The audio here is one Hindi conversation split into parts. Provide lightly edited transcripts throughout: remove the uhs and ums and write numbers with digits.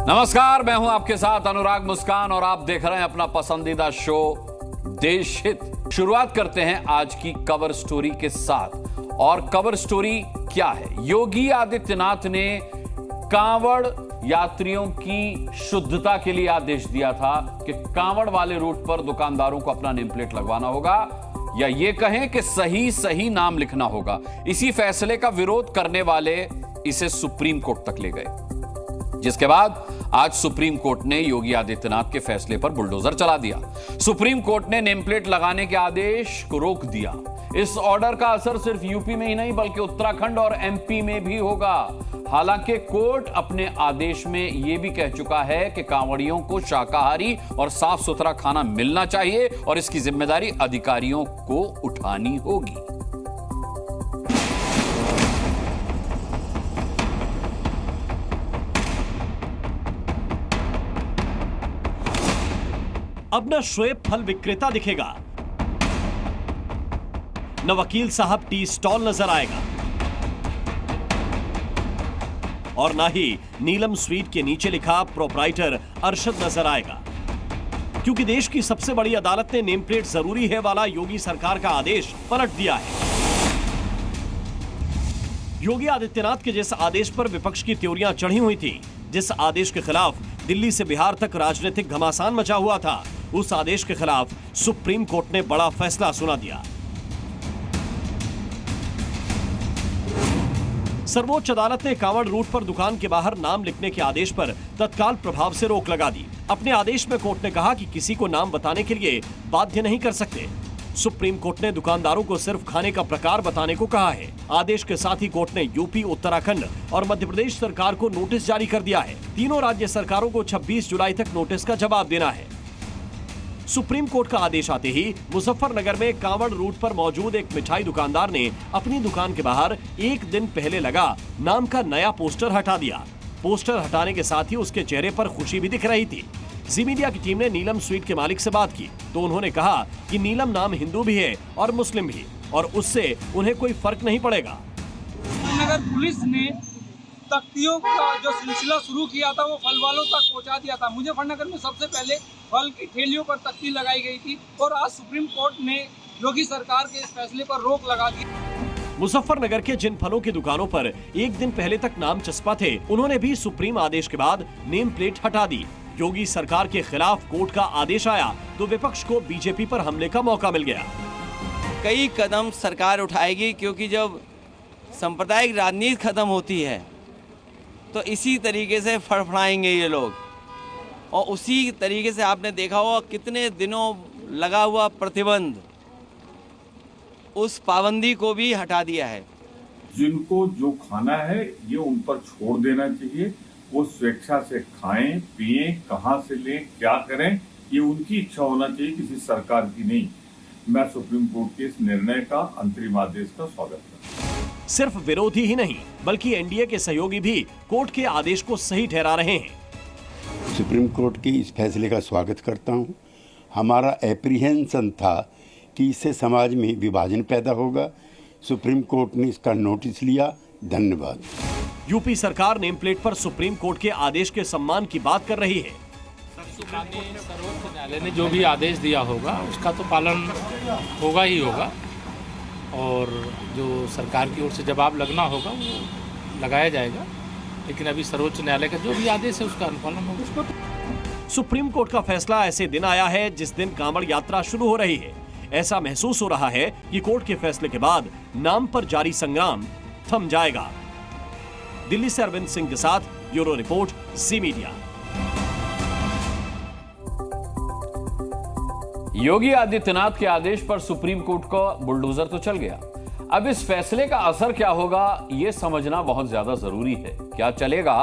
नमस्कार, मैं हूं आपके साथ अनुराग मुस्कान और आप देख रहे हैं अपना पसंदीदा शो देश हित। शुरुआत करते हैं आज की कवर स्टोरी के साथ। और कवर स्टोरी क्या है? योगी आदित्यनाथ ने कांवड़ यात्रियों की शुद्धता के लिए आदेश दिया था कि कांवड़ वाले रूट पर दुकानदारों को अपना नेम प्लेट लगवाना होगा, या ये कहें कि सही नाम लिखना होगा। इसी फैसले का विरोध करने वाले इसे सुप्रीम कोर्ट तक ले गए, जिसके बाद आज सुप्रीम कोर्ट ने योगी आदित्यनाथ के फैसले पर बुलडोजर चला दिया। सुप्रीम कोर्ट ने नेम प्लेट लगाने के आदेश को रोक दिया। इस ऑर्डर का असर सिर्फ यूपी में ही नहीं बल्कि उत्तराखंड और एमपी में भी होगा। हालांकि कोर्ट अपने आदेश में यह भी कह चुका है कि कांवड़ियों को शाकाहारी और साफ सुथरा खाना मिलना चाहिए और इसकी जिम्मेदारी अधिकारियों को उठानी होगी। अब न शोएब फल विक्रेता दिखेगा, न वकील साहब टी स्टॉल नजर आएगा और ना ही नीलम स्वीट के नीचे लिखा प्रोप्राइटर अरशद नजर आएगा, क्योंकि देश की सबसे बड़ी अदालत ने नेम प्लेट जरूरी है वाला योगी सरकार का आदेश पलट दिया है। योगी आदित्यनाथ के जिस आदेश पर विपक्ष की त्योरियां चढ़ी हुई थी, जिस आदेश के खिलाफ दिल्ली से बिहार तक राजनीतिक घमासान मचा हुआ था, उस आदेश के खिलाफ सुप्रीम कोर्ट ने बड़ा फैसला सुना दिया। सर्वोच्च अदालत ने कांवड़ रूट पर दुकान के बाहर नाम लिखने के आदेश पर तत्काल प्रभाव से रोक लगा दी। अपने आदेश में कोर्ट ने कहा कि किसी को नाम बताने के लिए बाध्य नहीं कर सकते। सुप्रीम कोर्ट ने दुकानदारों को सिर्फ खाने का प्रकार बताने को कहा है। आदेश के साथ ही कोर्ट ने यूपी, उत्तराखंड और मध्य प्रदेश सरकार को नोटिस जारी कर दिया है। तीनों राज्य सरकारों को 26 जुलाई तक नोटिस का जवाब देना है। सुप्रीम कोर्ट का आदेश आते ही मुजफ्फरनगर में कांवड़ रूट पर मौजूद एक मिठाई दुकानदार ने अपनी दुकान के बाहर एक दिन पहले लगा नाम का नया पोस्टर हटा दिया। पोस्टर हटाने के साथ ही उसके चेहरे पर खुशी भी दिख रही थी। जी मीडिया की टीम ने नीलम स्वीट के मालिक से बात की तो उन्होंने कहा कि नीलम नाम हिंदू भी है और मुस्लिम भी, और उससे उन्हें कोई फर्क नहीं पड़ेगा। नगर पुलिस ने तख्तियों का जो सिलसिला शुरू किया था वो फल वालों तक पहुंचा दिया था। मुजफ्फरनगर में सबसे पहले फल की ठेलियों पर तख्ती लगाई गई थी और आज सुप्रीम कोर्ट ने योगी सरकार के इस फैसले पर रोक लगा दी। मुजफ्फरनगर के जिन फलों की दुकानों पर एक दिन पहले तक नाम चस्पा थे, उन्होंने भी सुप्रीम आदेश के बाद नेम प्लेट हटा दी। योगी सरकार के खिलाफ कोर्ट का आदेश आया तो विपक्ष को बीजेपी पर हमले का मौका मिल गया। कई कदम सरकार उठाएगी, क्योंकि जब सांप्रदायिक राजनीति खत्म होती है तो इसी तरीके से फड़फड़ाएंगे ये लोग, और उसी तरीके से आपने देखा होगा कितने दिनों लगा हुआ प्रतिबंध, उस पाबंदी को भी हटा दिया है। जिनको जो खाना है ये उन पर छोड़ देना चाहिए। वो स्वेच्छा से खाएं, पिएं, कहां से लें, क्या करें, ये उनकी इच्छा होना चाहिए, किसी सरकार की नहीं। मैं सुप्रीम कोर्ट के इस निर्णय का, अंतरिम आदेश का स्वागत करता हूं। सिर्फ विरोधी ही नहीं बल्कि एनडीए के सहयोगी भी कोर्ट के आदेश को सही ठहरा रहे हैं। सुप्रीम कोर्ट के इस फैसले का स्वागत करता हूं। हमारा एप्रीहेंशन था कि इससे समाज में विभाजन पैदा होगा। सुप्रीम कोर्ट ने इसका नोटिस लिया। धन्यवाद। यूपी सरकार नेम प्लेट पर सुप्रीम कोर्ट के आदेश के सम्मान की बात कर रही है। सर्वोच्च न्यायालय ने जो भी आदेश दिया होगा उसका तो पालन होगा ही होगा, और जो सरकार की ओर से जवाब लगना होगा वो लगाया जाएगा। लेकिन अभी सर्वोच्च न्यायालय का जो भी आदेश है उसका अनुपालन होगा। सुप्रीम कोर्ट का फैसला ऐसे दिन आया है जिस दिन कांवड़ यात्रा शुरू हो रही है। ऐसा महसूस हो रहा है कि कोर्ट के फैसले के बाद नाम पर जारी संग्राम थम जाएगा। दिल्ली से अरविंद सिंह के साथ ब्यूरो रिपोर्ट, जी मीडिया। योगी आदित्यनाथ के आदेश पर सुप्रीम कोर्ट का बुलडोजर तो चल गया। अब इस फैसले का असर क्या होगा यह समझना बहुत ज्यादा जरूरी है। क्या चलेगा?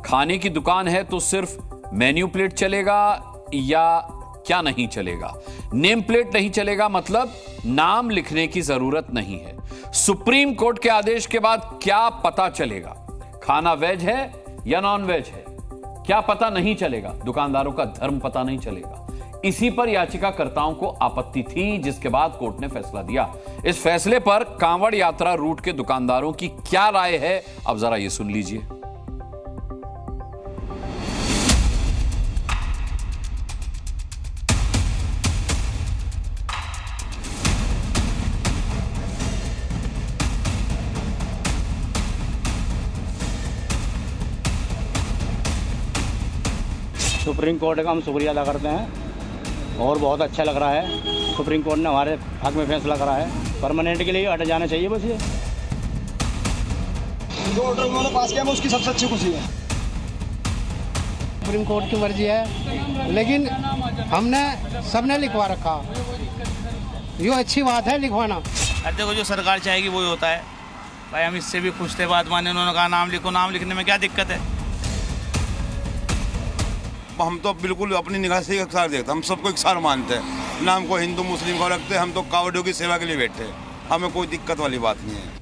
खाने की दुकान है तो सिर्फ मेन्यू प्लेट चलेगा या क्या नहीं चलेगा? नेम प्लेट नहीं चलेगा मतलब नाम लिखने की जरूरत नहीं है। सुप्रीम कोर्ट के आदेश के बाद क्या पता चलेगा? खाना वेज है या नॉन वेज है? क्या पता नहीं चलेगा? दुकानदारों का धर्म पता नहीं चलेगा। इसी पर याचिकाकर्ताओं को आपत्ति थी, जिसके बाद कोर्ट ने फैसला दिया। इस फैसले पर कांवड़ यात्रा रूट के दुकानदारों की क्या राय है, अब जरा ये सुन लीजिए। सुप्रीम कोर्ट का हम शुक्रिया अदा करते हैं और बहुत अच्छा लग रहा है। सुप्रीम कोर्ट ने हमारे हक में फैसला करा है। परमानेंट के लिए हट जाना चाहिए बस ये। जो ऑर्डर उन्होंने पास किया, उसकी सबसे अच्छी खुशी है। सुप्रीम कोर्ट की मर्जी है, लेकिन हमने सबने लिखवा रखा, ये अच्छी बात है लिखवाना। देखो जो सरकार चाहेगी वही होता है भाई। हम इससे भी खुश थे, बात माने उन्होंने कहा नाम लिखो, नाम लिखने में क्या दिक्कत है। हम तो बिल्कुल अपनी निगाह से एक सार देखते, हम सबको एक सार मानते हैं। नाम को हिंदू मुस्लिम को रखते, हम तो कावड़ियों की सेवा के लिए बैठे हैं, हमें कोई दिक्कत वाली बात नहीं है।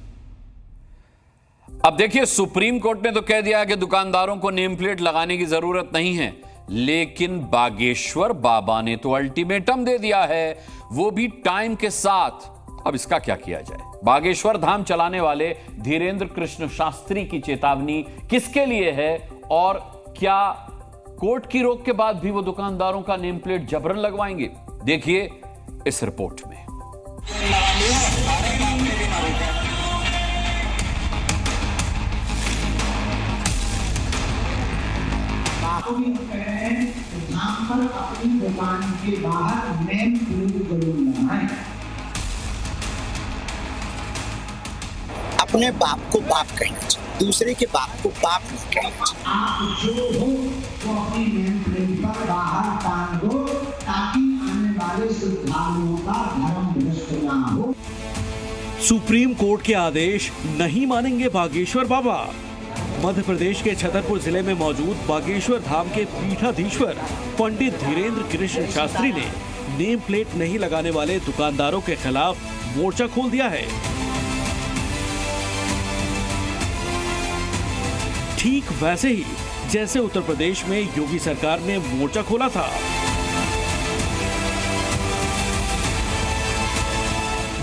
अब देखिए, सुप्रीम कोर्ट ने तो कह दिया कि दुकानदारों को नेम प्लेट लगाने की जरूरत नहीं है, लेकिन बागेश्वर बाबा ने तो अल्टीमेटम दे दिया है, वो भी टाइम के साथ। अब इसका क्या किया जाए? बागेश्वर धाम चलाने वाले धीरेन्द्र कृष्ण शास्त्री की चेतावनी किसके लिए है, और क्या कोर्ट की रोक के बाद भी वो दुकानदारों का नेम प्लेट जबरन लगवाएंगे? देखिए इस रिपोर्ट में। पर अपनी दुकान के बाहर नेम प्लेट जरूर लगाएं। अपने बाप को बाप कहना चाहिए, दूसरे के बाप को बाप नहीं कहना चाहिए। आप जो हो वो अपनी नेम प्लेट पर बाहर टांग दो, ताकि आने वाले श्रद्धालुओं का धर्म भ्रष्ट ना हो। सुप्रीम कोर्ट के आदेश नहीं मानेंगे बागेश्वर बाबा। मध्य प्रदेश के छतरपुर जिले में मौजूद बागेश्वर धाम के पीठाधीश्वर पंडित धीरेन्द्र कृष्ण शास्त्री ने नेम प्लेट नहीं लगाने वाले दुकानदारों के खिलाफ मोर्चा खोल दिया है। ठीक वैसे ही जैसे उत्तर प्रदेश में योगी सरकार ने मोर्चा खोला था।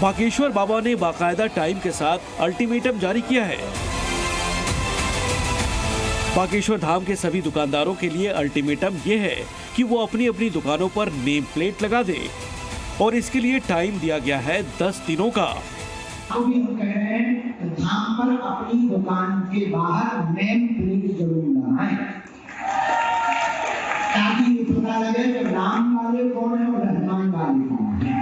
बागेश्वर बाबा ने बाकायदा टाइम के साथ अल्टीमेटम जारी किया है। बागेश्वर धाम के सभी दुकानदारों के लिए अल्टीमेटम ये है कि वो अपनी अपनी दुकानों पर नेम प्लेट लगा दे, और इसके लिए टाइम दिया गया है 10 दिनों का। हम कह रहे हैं धाम पर अपनी दुकान के बाहर नेम प्लेट जरूर लगाएं, ताकि ये पता लगे कि नाम वाले कौन है और रहमान वाले कौन है।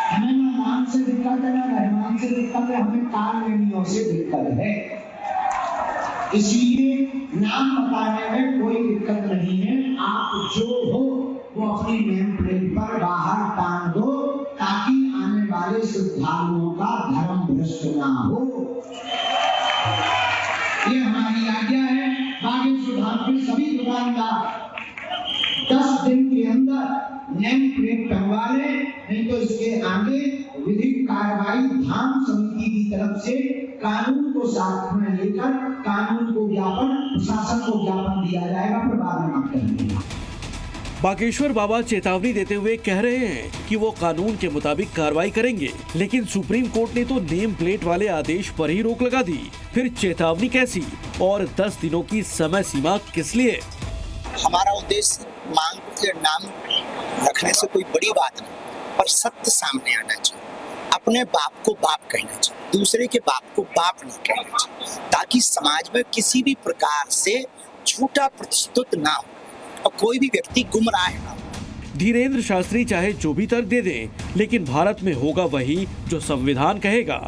हमें ना नाम से दिक्कत है, ना रहमान से दिक्कत है, हमें कानूनियों से दिक्कत है। इसलिए नाम बताने में कोई दिक्कत नहीं है। आप जो हो वो अपनी नेम प्लेट पर बाहर टांग दो, ताकि आने वाले श्रद्धालुओं का धर्म भ्रष्ट ना हो। ये हमारी आज्ञा है। बागेश्वर धाम के सभी दुकानदार 10 दिन के अंदर नेम प्लेट टंगवा ले, नहीं तो इसके आगे विधिक कार्रवाई धाम समिति की तरफ से कानून को साथ में लेकर कानून को ज्ञापन, प्रशासन को ज्ञापन दिया जाएगा, फिर बाद में आप करेंगे। बागेश्वर बाबा चेतावनी देते हुए कह रहे हैं कि वो कानून के मुताबिक कार्रवाई करेंगे, लेकिन सुप्रीम कोर्ट ने तो नेम प्लेट वाले आदेश पर ही रोक लगा दी। फिर चेतावनी कैसी, और 10 दिनों की समय सीमा किस लिए? हमारा उद्देश्य मांग के नाम रखने से कोई बड़ी बात नहीं, पर सत्य सामने आना चाहिए। अपने बाप को बाप कहना चाहिए, दूसरे के बाप को बाप नहीं कहना चाहिए, ताकि समाज में किसी भी प्रकार से झूठा प्रतिष्ठित ना हो और कोई भी व्यक्ति गुमराह ना हो। धीरेन्द्र शास्त्री चाहे जो भी तर्क दे दें, लेकिन भारत में होगा वही जो संविधान कहेगा,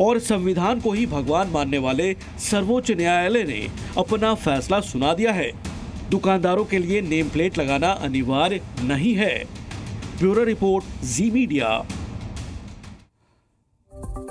और संविधान को ही भगवान मानने वाले सर्वोच्च न्यायालय ने अपना फैसला सुना दिया है। दुकानदारों के लिए नेम प्लेट लगाना अनिवार्य नहीं है। ब्यूरो रिपोर्ट, जी मीडिया।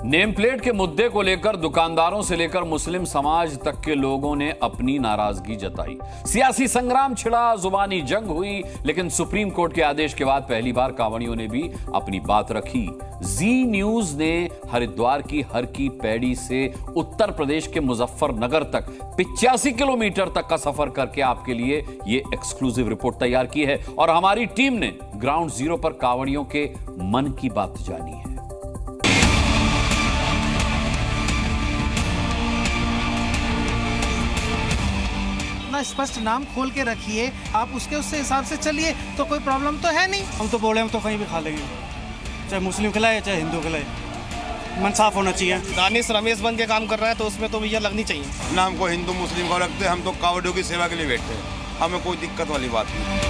नेम प्लेट के मुद्दे को लेकर दुकानदारों से लेकर मुस्लिम समाज तक के लोगों ने अपनी नाराजगी जताई। सियासी संग्राम छिड़ा, जुबानी जंग हुई, लेकिन सुप्रीम कोर्ट के आदेश के बाद पहली बार कांवड़ियों ने भी अपनी बात रखी। जी न्यूज ने हरिद्वार की हर की पैड़ी से उत्तर प्रदेश के मुजफ्फरनगर तक 85 किलोमीटर तक का सफर करके आपके लिए ये एक्सक्लूसिव रिपोर्ट तैयार की है, और हमारी टीम ने ग्राउंड जीरो पर कांवड़ियों के मन की बात जानी है। स्पष्ट नाम खोल के रखिए, आप उससे हिसाब से चलिए, तो कोई प्रॉब्लम तो है नहीं। हम तो बोले हम तो कहीं भी खा लेंगे, चाहे मुस्लिम खिलाए चाहे हिंदू खिलाए, मन साफ होना चाहिए। दानिश रमेश बन के काम कर रहा है, तो उसमें तो भैया लगनी चाहिए। नाम को हिंदू मुस्लिम को रखते, हम तो कावड़ियों की सेवा के लिए बैठे हैं, हमें कोई दिक्कत वाली बात नहीं है।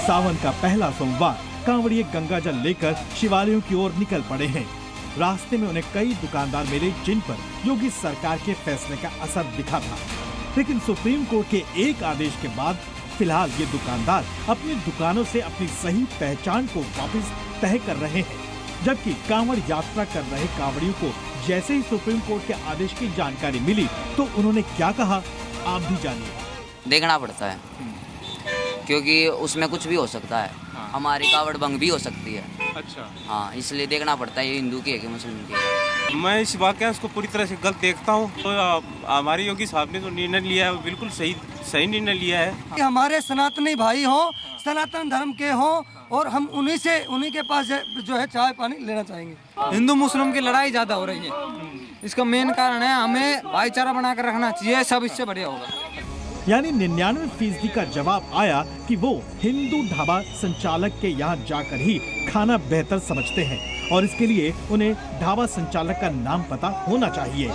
सावन का पहला सोमवार कांवड़िए गंगाजल लेकर शिवालयों की ओर निकल पड़े हैं। रास्ते में उन्हें कई दुकानदार मिले जिन पर योगी सरकार के फैसले का असर दिखा था, लेकिन सुप्रीम कोर्ट के एक आदेश के बाद फिलहाल ये दुकानदार अपनी दुकानों से अपनी सही पहचान को वापस तय कर रहे हैं, जबकि कांवड़ यात्रा कर रहे कांवड़ियों को जैसे ही सुप्रीम कोर्ट के आदेश की जानकारी मिली तो उन्होंने क्या कहा, आप भी जानिए। देखना पड़ता है क्योंकि उसमें कुछ भी हो सकता है। हाँ। हमारी कावड़ भंग भी हो सकती है। अच्छा। हाँ, इसलिए देखना पड़ता है ये हिंदू की है कि मुस्लिम की है। मैं इस वाकया को पूरी तरह से गलत देखता हूँ। तो हमारे योगी साहब ने जो निर्णय लिया है वो बिल्कुल सही निर्णय लिया है। हमारे सनातनी भाई हों, सनातन धर्म के हों, और हम उन्हीं के पास जो है चाय पानी लेना चाहेंगे। हिंदू मुस्लिम की लड़ाई ज्यादा हो रही है, इसका मेन कारण है हमें भाईचारा बनाकर रखना चाहिए, सब इससे बढ़िया होगा। यानी 99% का जवाब आया कि वो हिंदू ढाबा संचालक के यहाँ जाकर ही खाना बेहतर समझते हैं और इसके लिए उन्हें ढाबा संचालक का नाम पता होना चाहिए।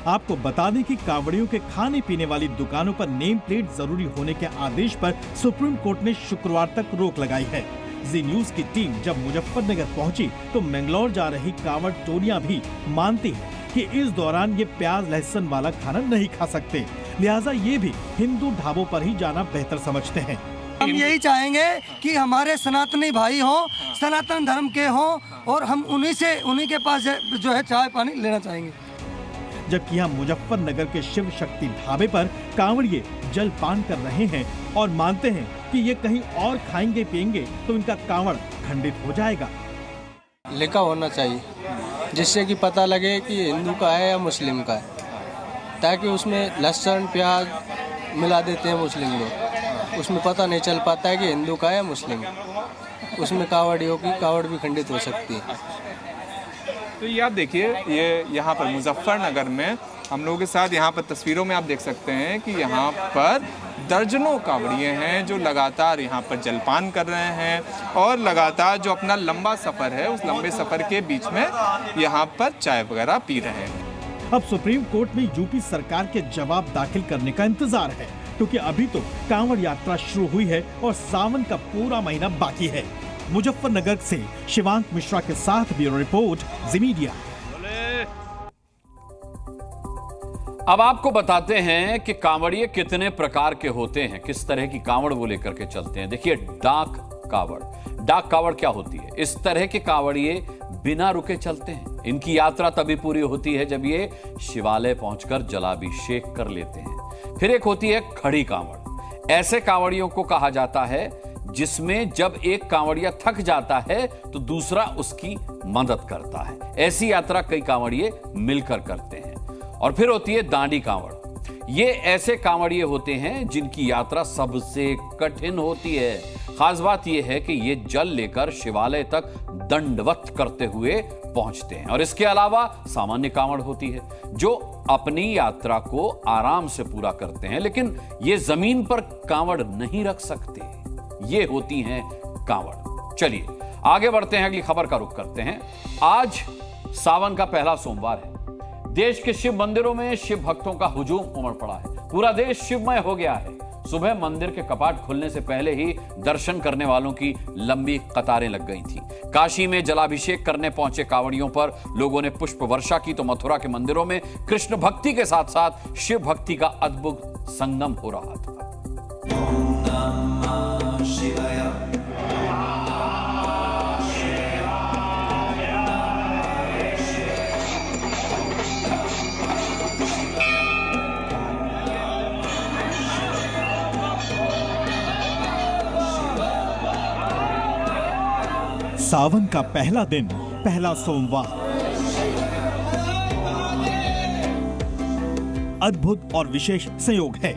आपको बता दें कि कांवड़ियों के खाने पीने वाली दुकानों पर नेम प्लेट जरूरी होने के आदेश पर सुप्रीम कोर्ट ने शुक्रवार तक रोक लगाई है। जी न्यूज की टीम जब मुजफ्फरनगर पहुंची तो मैंगलोर जा रही कांवड़ टोलियां भी मानती हैं कि इस दौरान ये प्याज लहसुन वाला खाना नहीं खा सकते, लिहाजा ये भी हिंदू ढाबों पर ही जाना बेहतर समझते हैं। हम यही चाहेंगे कि हमारे सनातनी भाई हों, सनातन धर्म के हों, और हम उन्हीं के पास जो है चाय पानी लेना चाहेंगे। जबकि यहाँ मुजफ्फरनगर के शिव शक्ति ढाबे पर कांवड़िए जलपान कर रहे हैं और मानते हैं कि ये कहीं और खाएंगे पिएंगे तो इनका कांवड़ खंडित हो जाएगा। लिखा होना चाहिए जिससे कि पता लगे कि हिंदू का है या मुस्लिम का है, ताकि उसमें लहसुन प्याज मिला देते हैं मुस्लिम लोग, उसमें पता नहीं चल पाता है कि हिंदू का है या मुस्लिम। उसमें कावड़ियों की कावड़ भी खंडित हो सकती है। तो ये आप देखिए, ये यहाँ पर मुजफ्फरनगर में हम लोगों के साथ यहाँ पर तस्वीरों में आप देख सकते हैं कि यहाँ पर दर्जनों कावड़िए हैं जो लगातार यहाँ पर जलपान कर रहे हैं और लगातार जो अपना लंबा सफ़र है उस लंबे सफ़र के बीच में यहाँ पर चाय वगैरह पी रहे हैं। अब सुप्रीम कोर्ट में यूपी सरकार के जवाब दाखिल करने का इंतजार है, क्योंकि अभी तो कांवड़ यात्रा शुरू हुई है और सावन का पूरा महीना बाकी है। मुजफ्फरनगर से शिवांक मिश्रा के साथ ब्यूरो रिपोर्ट, जी मीडिया। अब आपको बताते हैं कि कांवड़िए कितने प्रकार के होते हैं, किस तरह की कांवड़ वो लेकर के चलते हैं। देखिए, डाक कांवड़ क्या होती है? इस तरह के कांवड़िए बिना रुके चलते हैं। इनकी यात्रा तभी पूरी होती है जब ये शिवालय पहुंचकर जलाभिषेक कर लेते हैं। फिर एक होती है खड़ी कांवड़। ऐसे कांवड़ियों को कहा जाता है जिसमें जब एक कांवड़िया थक जाता है तो दूसरा उसकी मदद करता है। ऐसी यात्रा कई कांवड़िए मिलकर करते हैं। और फिर होती है दांडी कांवड़। ये ऐसे कांवड़िए होते हैं जिनकी यात्रा सबसे कठिन होती है। खास बात यह है कि ये जल लेकर शिवालय तक दंडवत करते हुए पहुंचते हैं। और इसके अलावा सामान्य कांवड़ होती है जो अपनी यात्रा को आराम से पूरा करते हैं, लेकिन ये जमीन पर कांवड़ नहीं रख सकते। ये होती हैं कांवड़। चलिए आगे बढ़ते हैं, अगली खबर का रुख करते हैं। आज सावन का पहला सोमवार है। देश के शिव मंदिरों में शिव भक्तों का हुजूम उमड़ पड़ा है। पूरा देश शिवमय हो गया है। सुबह मंदिर के कपाट खुलने से पहले ही दर्शन करने वालों की लंबी कतारें लग गई थी। काशी में जलाभिषेक करने पहुंचे कांवड़ियों पर लोगों ने पुष्प वर्षा की, तो मथुरा के मंदिरों में कृष्ण भक्ति के साथ साथ शिव भक्ति का अद्भुत संगम हो रहा था। सावन का पहला दिन, पहला सोमवार, अद्भुत और विशेष संयोग है।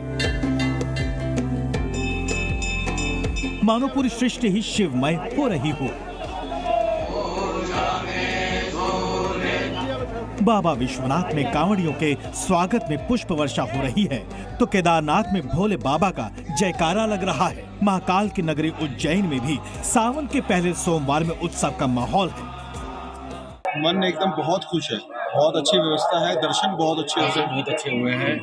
मानो पूरी सृष्टि ही शिवमय हो रही हो। बाबा विश्वनाथ में कांवड़ियों के स्वागत में पुष्प वर्षा हो रही है, तो केदारनाथ में भोले बाबा का जयकारा लग रहा है। महाकाल की नगरी उज्जैन में भी सावन के पहले सोमवार में उत्सव का माहौल है। मन एकदम बहुत खुश है, बहुत अच्छी व्यवस्था है, दर्शन बहुत अच्छे हुए हैं,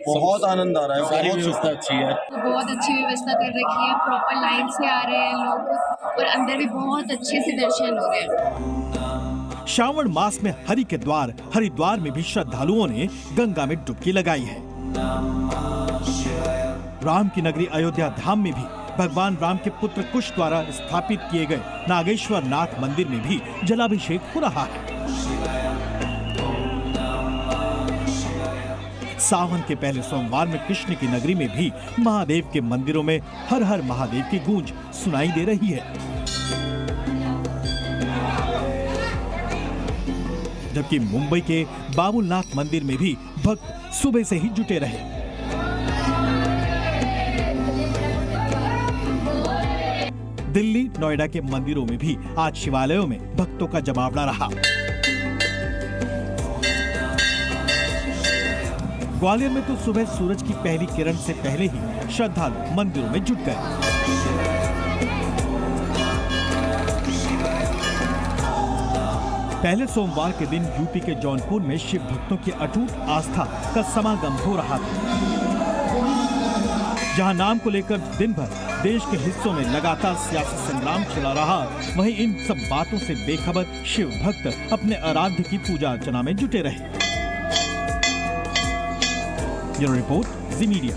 बहुत आनंद आ रहा है, सारी व्यवस्था अच्छी है। बहुत अच्छी व्यवस्था कर रखी है, प्रॉपर लाइन से आ रहे हैं लोग और अंदर भी बहुत अच्छे से दर्शन हो रहे हैं। श्रावण मास में हरि के द्वार हरिद्वार में भी श्रद्धालुओं ने गंगा में डुबकी लगाई है। राम की नगरी अयोध्या धाम में भी भगवान राम के पुत्र कुश द्वारा स्थापित किए गए नागेश्वर नाथ मंदिर में भी जलाभिषेक हो रहा है। सावन के पहले सोमवार में कृष्ण की नगरी में भी महादेव के मंदिरों में हर हर महादेव की गूंज सुनाई दे रही है। जबकि मुंबई के बाबुलनाथ मंदिर में भी भक्त सुबह से ही जुटे रहे। दिल्ली, नोएडा के मंदिरों में भी आज शिवालयों में भक्तों का जमावड़ा रहा। ग्वालियर में तो सुबह सूरज की पहली किरण से पहले ही श्रद्धालु मंदिरों में जुट गए। पहले सोमवार के दिन यूपी के जौनपुर में शिव भक्तों की अटूट आस्था का समागम हो रहा था। जहां नाम को लेकर दिन भर देश के हिस्सों में लगातार सियासी संग्राम चला रहा, वहीं इन सब बातों से बेखबर शिव भक्त अपने आराध्य की पूजा अर्चना में जुटे रहे। ब्यूरो रिपोर्ट, जी मीडिया।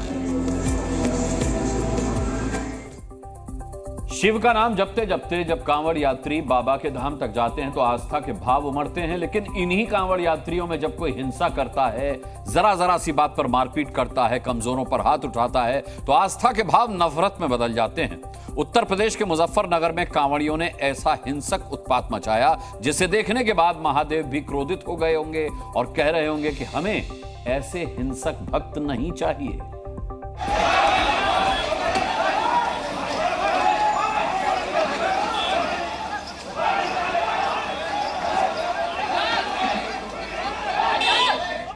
शिव का नाम जपते जपते जब कांवड़ यात्री बाबा के धाम तक जाते हैं तो आस्था के भाव उमड़ते हैं, लेकिन इन्हीं कांवड़ यात्रियों में जब कोई हिंसा करता है, जरा जरा सी बात पर मारपीट करता है, कमजोरों पर हाथ उठाता है, तो आस्था के भाव नफरत में बदल जाते हैं। उत्तर प्रदेश के मुजफ्फरनगर में कांवड़ियों ने ऐसा हिंसक उत्पात मचाया जिसे देखने के बाद महादेव भी क्रोधित हो गए होंगे और कह रहे होंगे कि हमें ऐसे हिंसक भक्त नहीं चाहिए।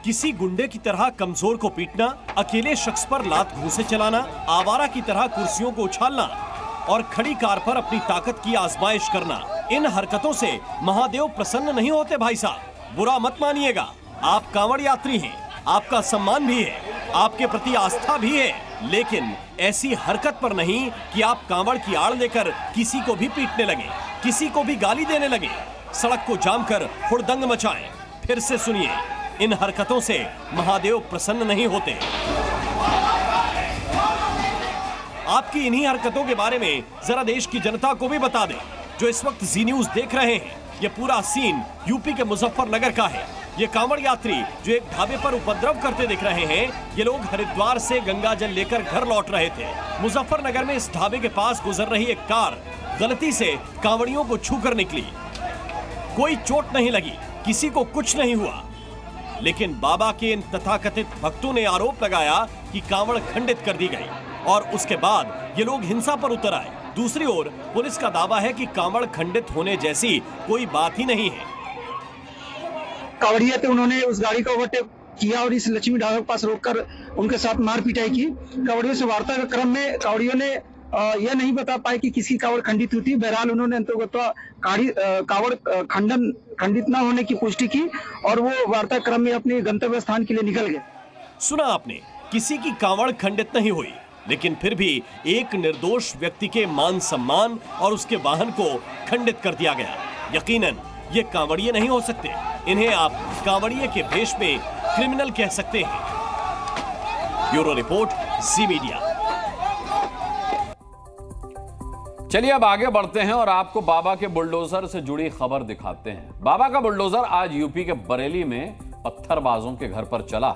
किसी गुंडे की तरह कमजोर को पीटना, अकेले शख्स पर लात घूंसे चलाना, आवारा की तरह कुर्सियों को उछालना और खड़ी कार पर अपनी ताकत की आजमाइश करना, इन हरकतों से महादेव प्रसन्न नहीं होते। भाई साहब, बुरा मत मानिएगा, आप कांवड़ यात्री हैं, आपका सम्मान भी है, आपके प्रति आस्था भी है, लेकिन ऐसी हरकत पर नहीं कि आप कांवड़ की आड़ लेकर किसी को भी पीटने लगे, किसी को भी गाली देने लगे, सड़क को जाम कर हुड़दंग मचाएं। फिर से सुनिए, इन हरकतों से महादेव प्रसन्न नहीं होते। आपकी इन्हीं हरकतों के बारे में जरा देश की जनता को भी बता दें जो इस वक्त जी न्यूज देख रहे हैं। ये पूरा सीन यूपी के मुजफ्फरनगर का है। ये कांवड़ यात्री जो एक ढाबे पर उपद्रव करते दिख रहे हैं, ये लोग हरिद्वार से गंगा जल लेकर घर लौट रहे थे। मुजफ्फरनगर में इस ढाबे के पास गुजर रही एक कार गलती से कांवड़ियों को छूकर निकली। कोई चोट नहीं लगी, किसी को कुछ नहीं हुआ, लेकिन बाबा के इन तथाकथित भक्तों ने आरोप लगाया कि कांवड़ खंडित कर दी गई और उसके बाद ये लोग हिंसा पर उतर आए। दूसरी ओर पुलिस का दावा है कि कांवड़ खंडित होने जैसी कोई बात ही नहीं है। कांवड़िया थे, उन्होंने उस गाड़ी को ओवरटेक किया और इस लक्ष्मी ढाबे के पास रोककर उनके साथ मार पिटाई की। कांवड़ियों से वार्ता के क्रम में कांवड़ियों ने यह नहीं बता पाए कि किसी कांवड़ खंडित हुई थी। बहरहाल उन्होंने अंतर्गत कांवड़ खंडित न होने की पुष्टि की और वो वार्ता क्रम में अपने गंतव्य स्थान के लिए निकल गए। सुना आपने, किसी की कांवड़ खंडित नहीं हुई, लेकिन फिर भी एक निर्दोष व्यक्ति के मान सम्मान और उसके वाहन को खंडित कर दिया गया। यकीनन ये कांवड़िए नहीं हो सकते, इन्हें आप कांवड़िए के भेष में क्रिमिनल कह सकते हैं। ब्यूरो रिपोर्ट, जी मीडिया। चलिए अब आगे बढ़ते हैं और आपको बाबा के बुलडोजर से जुड़ी खबर दिखाते हैं। बाबा का बुलडोजर आज यूपी के बरेली में पत्थरबाजों के घर पर चला।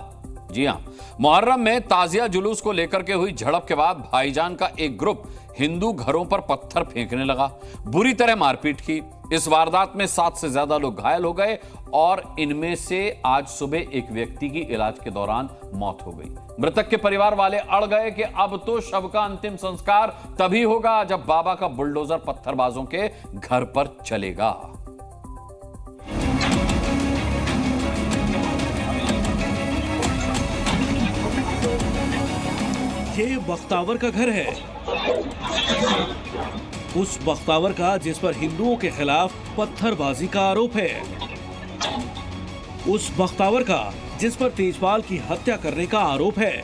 जी हां, मुहर्रम में ताजिया जुलूस को लेकर के हुई झड़प के बाद भाईजान का एक ग्रुप हिंदू घरों पर पत्थर फेंकने लगा, बुरी तरह मारपीट की। इस वारदात में 7 से ज्यादा लोग घायल हो गए और इनमें से आज सुबह एक व्यक्ति की इलाज के दौरान मौत हो गई। मृतक के परिवार वाले अड़ गए कि अब तो शव का अंतिम संस्कार तभी होगा जब बाबा का बुलडोजर पत्थरबाजों के घर पर चलेगा। ये बख्तावर का घर है, उस बख्तावर का जिस पर हिंदुओं के खिलाफ पत्थरबाजी का आरोप है। उस बख्तावर का जिस पर तेजपाल की हत्या करने का आरोप है,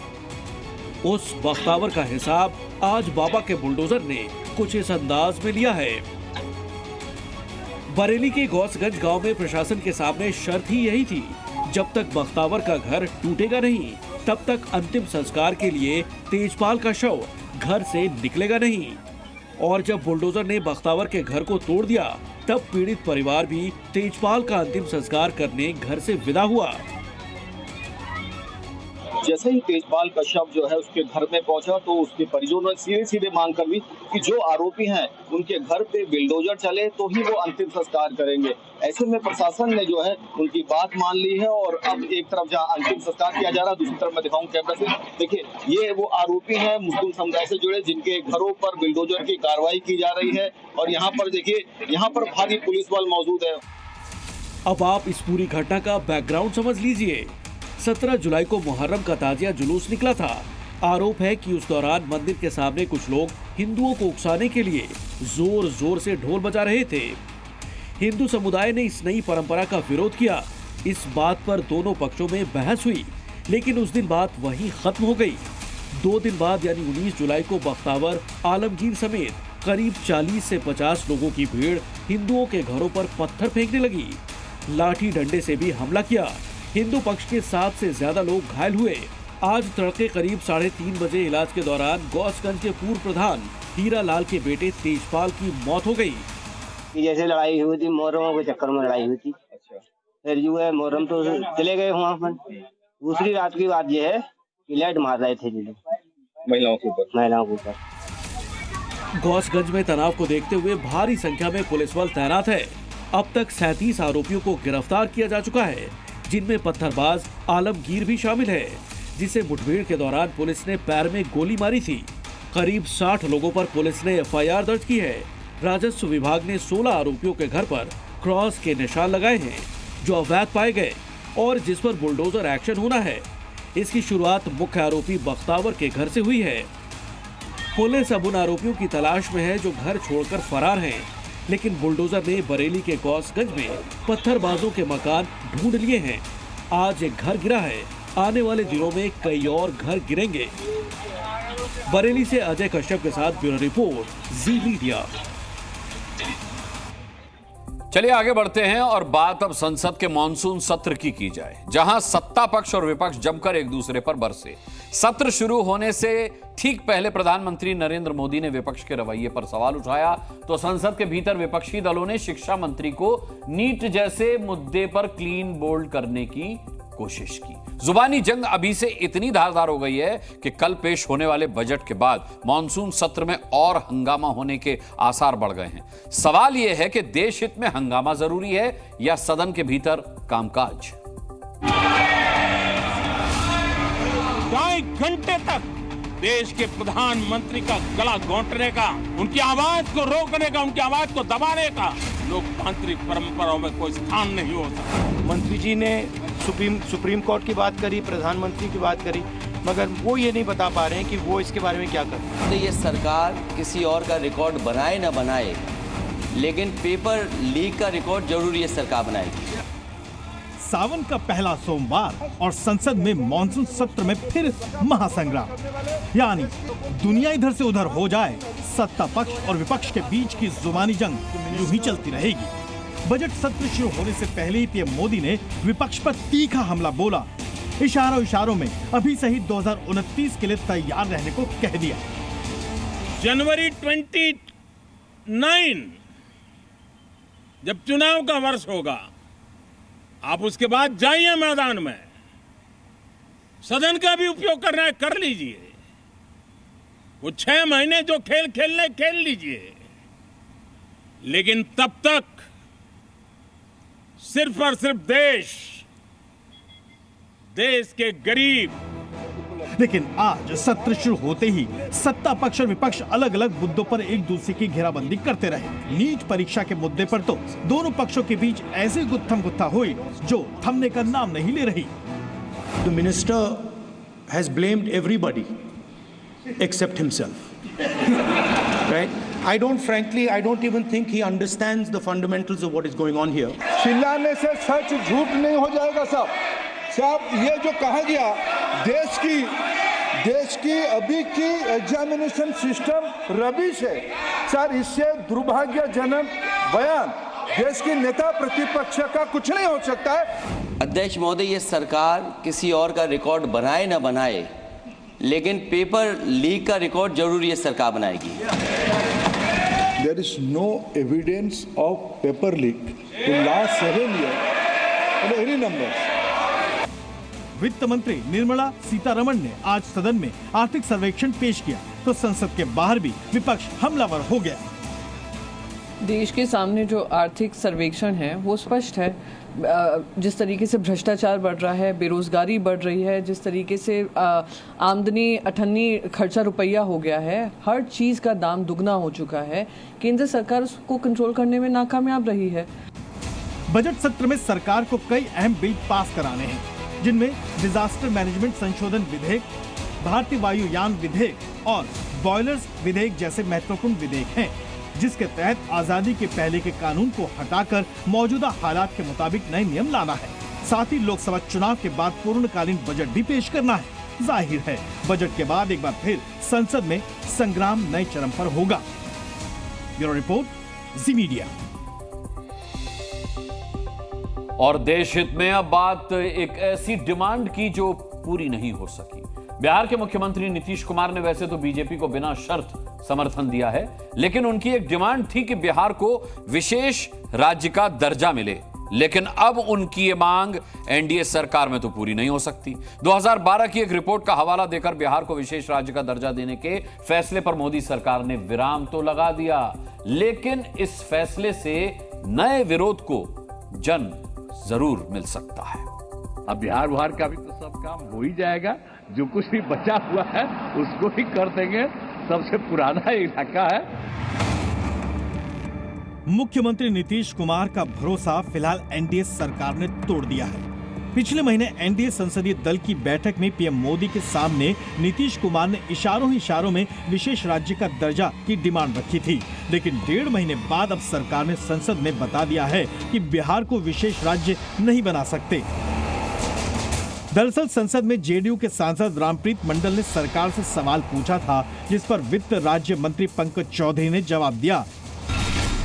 उस बख्तावर का हिसाब आज बाबा के बुलडोजर ने कुछ इस अंदाज में लिया है। बरेली के गौसगंज गांव में प्रशासन के सामने शर्त ही यही थी, जब तक बख्तावर का घर टूटेगा नहीं तब तक अंतिम संस्कार के लिए तेजपाल का शव घर से निकलेगा नहीं। और जब बुलडोजर ने बख्तावर के घर को तोड़ दिया तब पीड़ित परिवार भी तेजपाल का अंतिम संस्कार करने घर से विदा हुआ। जैसे ही तेजपाल का शव जो है उसके घर में पहुंचा तो उसके परिजनों ने सीधे मांग कर दी कि जो आरोपी हैं उनके घर पे बिल्डोजर चले तो ही वो अंतिम संस्कार करेंगे। ऐसे में प्रशासन ने जो है उनकी बात मान ली है और अब एक तरफ जहां अंतिम संस्कार किया जा रहा है, दूसरी तरफ मैं दिखाऊं कैमरा से, देखिए ये वो आरोपी हैं मुस्लिम समुदाय से जुड़े जिनके घरों पर बिल्डोजर की कार्रवाई की जा रही है और यहाँ पर देखिए यहाँ पर भारी पुलिस बल मौजूद है। अब आप इस पूरी घटना का बैकग्राउंड समझ लीजिए। 17 जुलाई को मुहर्रम का ताजिया जुलूस निकला था। आरोप है कि उस दौरान मंदिर के सामने कुछ लोग हिंदुओं को उकसाने के लिए जोर जोर से ढोल बजा रहे थे। हिंदू समुदाय ने इस नई परंपरा का विरोध किया। इस बात पर दोनों पक्षों में बहस हुई, लेकिन उस दिन बात वहीं खत्म हो गई। 2 दिन बाद यानी 19 जुलाई को बख्तावर, आलमगीर समेत करीब 40 से 50 लोगों की भीड़ हिंदुओं के घरों पर पत्थर फेंकने लगी। लाठी डंडे से भी हमला किया। हिंदू पक्ष के 7 से ज्यादा लोग घायल हुए। आज तड़के करीब 3:30 बजे इलाज के दौरान गौसगंज के पूर्व प्रधान हीरा लाल के बेटे तेजपाल की मौत हो गई। जैसे लड़ाई हुई थी मोहर्रम के चक्कर में लड़ाई हुई थी। फिर जो है मोहर्रम तो चले गए वहाँ पर। दूसरी रात की बात यह है कि लाइट मार रहे थे महिलाओं के ऊपर। गौसगंज में तनाव को देखते हुए भारी संख्या में पुलिस बल तैनात है। अब तक 37 आरोपियों को गिरफ्तार किया जा चुका है, जिनमें पत्थरबाज आलमगीर भी शामिल है, जिसे मुठभेड़ के दौरान पुलिस ने पैर में गोली मारी थी। करीब 60 लोगों पर पुलिस ने FIR दर्ज की है। राजस्व विभाग ने 16 आरोपियों के घर पर क्रॉस के निशान लगाए हैं, जो अवैध पाए गए और जिस पर बुलडोजर एक्शन होना है। इसकी शुरुआत मुख्य आरोपी बख्तावर के घर से हुई है। पुलिस अब उन आरोपियों की तलाश में है जो घर छोड़कर फरार हैं, लेकिन बुलडोजर ने बरेली के गौसगंज में पत्थरबाजों के मकान ढूंढ लिए हैं। आज एक घर गिरा है, आने वाले दिनों में कई और घर गिरेंगे। बरेली से अजय कश्यप के साथ ब्यूरो रिपोर्ट, जी मीडिया। चलिए आगे बढ़ते हैं और बात अब संसद के मॉनसून सत्र की जाए, जहां सत्ता पक्ष और विपक्ष जमकर एक दूसरे पर बरसे। सत्र शुरू होने से ठीक पहले प्रधानमंत्री नरेंद्र मोदी ने विपक्ष के रवैये पर सवाल उठाया, तो संसद के भीतर विपक्षी दलों ने शिक्षा मंत्री को नीट जैसे मुद्दे पर क्लीन बोल्ड करने की कोशिश की। जुबानी जंग अभी से इतनी धारदार हो गई है कि कल पेश होने वाले बजट के बाद मॉनसून सत्र में और हंगामा होने के आसार बढ़ गए हैं। सवाल यह है कि देश हित में हंगामा जरूरी है या सदन के भीतर कामकाज। 2 घंटे तक देश के प्रधानमंत्री का गला घोंटने का, उनकी आवाज को रोकने का, उनकी आवाज को दबाने का लोकतांत्रिक परंपराओं में कोई स्थान नहीं हो सकता। मंत्री जी ने सुप्रीम कोर्ट की बात करी, प्रधानमंत्री की बात करी, मगर वो ये नहीं बता पा रहे हैं कि वो इसके बारे में क्या कर। तो ये सरकार किसी और का रिकॉर्ड बनाए ना बनाए, लेकिन पेपर लीक का रिकॉर्ड जरूर ये सरकार बनाएगी। सावन का पहला सोमवार और संसद में मॉनसून सत्र में फिर महासंग्राम, यानी दुनिया इधर से उधर हो जाए, सत्ता पक्ष और विपक्ष के बीच की जुबानी जंग यूं ही चलती रहेगी। बजट सत्र शुरू होने से पहले ही पीएम मोदी ने विपक्ष पर तीखा हमला बोला। इशारों में अभी से ही 2029 के लिए तैयार रहने को कह दिया। जनवरी 29 जब चुनाव का वर्ष होगा, आप उसके बाद जाइए मैदान में, सदन का भी उपयोग करना है कर लीजिए। वो 6 महीने जो खेल खेलने खेल लीजिए, लेकिन तब तक सिर्फ और सिर्फ देश के गरीब। लेकिन आज सत्र शुरू होते ही सत्ता पक्ष और विपक्ष अलग अलग मुद्दों पर एक दूसरे की घेराबंदी करते रहे। नीट परीक्षा के मुद्दे पर तो दोनों पक्षों के बीच ऐसी गुत्थम-गुत्था हुई जो थमने का नाम नहीं ले रही। The minister has blamed everybody except himself, right? I don't even think he understands the fundamentals of what is going on here. चिल्लाने से सच झूठ नहीं हो जाएगा साहब। ये जो कहा गया देश की अभी की एग्जामिनेशन सिस्टम रबिश है सर, इससे दुर्भाग्यजनक बयान देश के नेता प्रतिपक्ष का कुछ नहीं हो सकता है। अध्यक्ष महोदय, ये सरकार किसी और का रिकॉर्ड बनाए ना बनाए, लेकिन पेपर लीक का रिकॉर्ड जरूर ये सरकार बनाएगी। There is no evidence of paper leak in last 7 years on any numbers. वित्त मंत्री निर्मला सीतारमण ने आज सदन में आर्थिक सर्वेक्षण पेश किया तो संसद के बाहर भी विपक्ष हमलावर हो गया। देश के सामने जो आर्थिक सर्वेक्षण है वो स्पष्ट है। जिस तरीके से भ्रष्टाचार बढ़ रहा है, बेरोजगारी बढ़ रही है, जिस तरीके से आमदनी अठन्नी खर्चा रुपया हो गया है, हर चीज़ का दाम दुगना हो चुका है, केंद्र सरकार उसको कंट्रोल करने में नाकामयाब रही है। बजट सत्र में सरकार को कई अहम बिल पास कराने हैं, जिनमें डिजास्टर मैनेजमेंट संशोधन विधेयक, भारतीय वायुयान विधेयक और बॉयलर्स विधेयक जैसे महत्वपूर्ण विधेयक हैं, जिसके तहत आजादी के पहले के कानून को हटाकर मौजूदा हालात के मुताबिक नए नियम लाना है। साथ ही लोकसभा चुनाव के बाद पूर्णकालीन बजट भी पेश करना है। जाहिर है बजट के बाद एक बार फिर संसद में संग्राम नए चरम पर होगा। ब्यूरो रिपोर्ट, जी मीडिया। और देश हित में अब बात एक ऐसी डिमांड की जो पूरी नहीं हो सकी। बिहार के मुख्यमंत्री नीतीश कुमार ने वैसे तो बीजेपी को बिना शर्त समर्थन दिया है, लेकिन उनकी एक डिमांड थी कि बिहार को विशेष राज्य का दर्जा मिले। लेकिन अब उनकी ये मांग एनडीए सरकार में तो पूरी नहीं हो सकती। 2012 की एक रिपोर्ट का हवाला देकर बिहार को विशेष राज्य का दर्जा देने के फैसले पर मोदी सरकार ने विराम तो लगा दिया, लेकिन इस फैसले से नए विरोध को जन्म जरूर मिल सकता है। अब बिहार का भी तो सब काम हो ही जाएगा, जो कुछ भी बचा हुआ है उसको ही कर देंगे। सबसे पुराना इलाका है। मुख्यमंत्री नीतीश कुमार का भरोसा फिलहाल एनडीए सरकार ने तोड़ दिया है। पिछले महीने एनडीए संसदीय दल की बैठक में पीएम मोदी के सामने नीतीश कुमार ने इशारों में विशेष राज्य का दर्जा की डिमांड रखी थी, लेकिन 1.5 महीने बाद अब सरकार ने संसद में बता दिया है कि बिहार को विशेष राज्य नहीं बना सकते। दरअसल संसद में जेडीयू के सांसद रामप्रीत मंडल ने सरकार से सवाल पूछा था, जिस पर वित्त राज्य मंत्री पंकज चौधरी ने जवाब दिया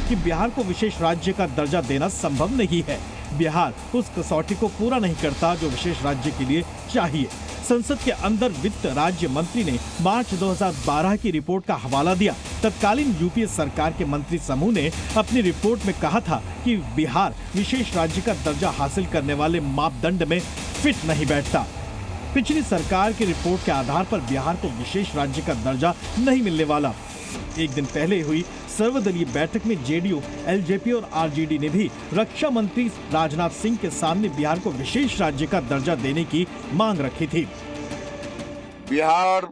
कि बिहार को विशेष राज्य का दर्जा देना संभव नहीं है। बिहार उस कसौटी को पूरा नहीं करता जो विशेष राज्य के लिए चाहिए। संसद के अंदर वित्त राज्य मंत्री ने मार्च 2012 की रिपोर्ट का हवाला दिया। तत्कालीन यूपीए सरकार के मंत्री समूह ने अपनी रिपोर्ट में कहा था कि बिहार विशेष राज्य का दर्जा हासिल करने वाले मापदंड में फिट नहीं बैठता। पिछली सरकार की रिपोर्ट के आधार पर बिहार को विशेष राज्य का दर्जा नहीं मिलने वाला। एक दिन पहले हुई सर्वदलीय बैठक में जेडीयू, एलजेपी और आरजेडी ने भी रक्षा मंत्री राजनाथ सिंह के सामने बिहार को विशेष राज्य का दर्जा देने की मांग रखी थी। बिहार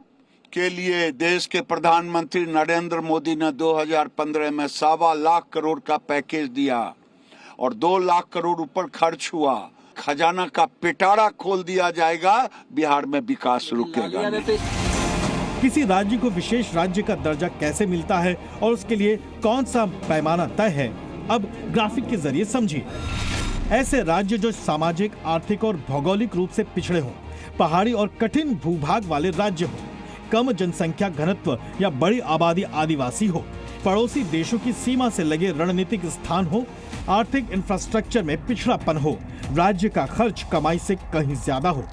के लिए देश के प्रधानमंत्री नरेंद्र मोदी ने 2015 में 1.25 लाख करोड़ का पैकेज दिया और 2 लाख करोड़ ऊपर खर्च हुआ। खजाना का पिटारा खोल दिया जाएगा, बिहार में विकास रुकेगा नहीं। किसी राज्य को विशेष राज्य का दर्जा कैसे मिलता है और उसके लिए कौन सा पैमाना तय है, अब ग्राफिक के जरिए समझिए। ऐसे राज्य जो सामाजिक, आर्थिक और भौगोलिक रूप से पिछड़े हों, पहाड़ी और कठिन भूभाग वाले राज्य हों, कम जनसंख्या घनत्व या बड़ी आबादी आदिवासी हो, पड़ोसी देशों की सीमा से लगे रणनीतिक स्थान हो, आर्थिक इंफ्रास्ट्रक्चर में पिछड़ापन हो, राज्य का खर्च कमाई से कहीं ज्यादा हो।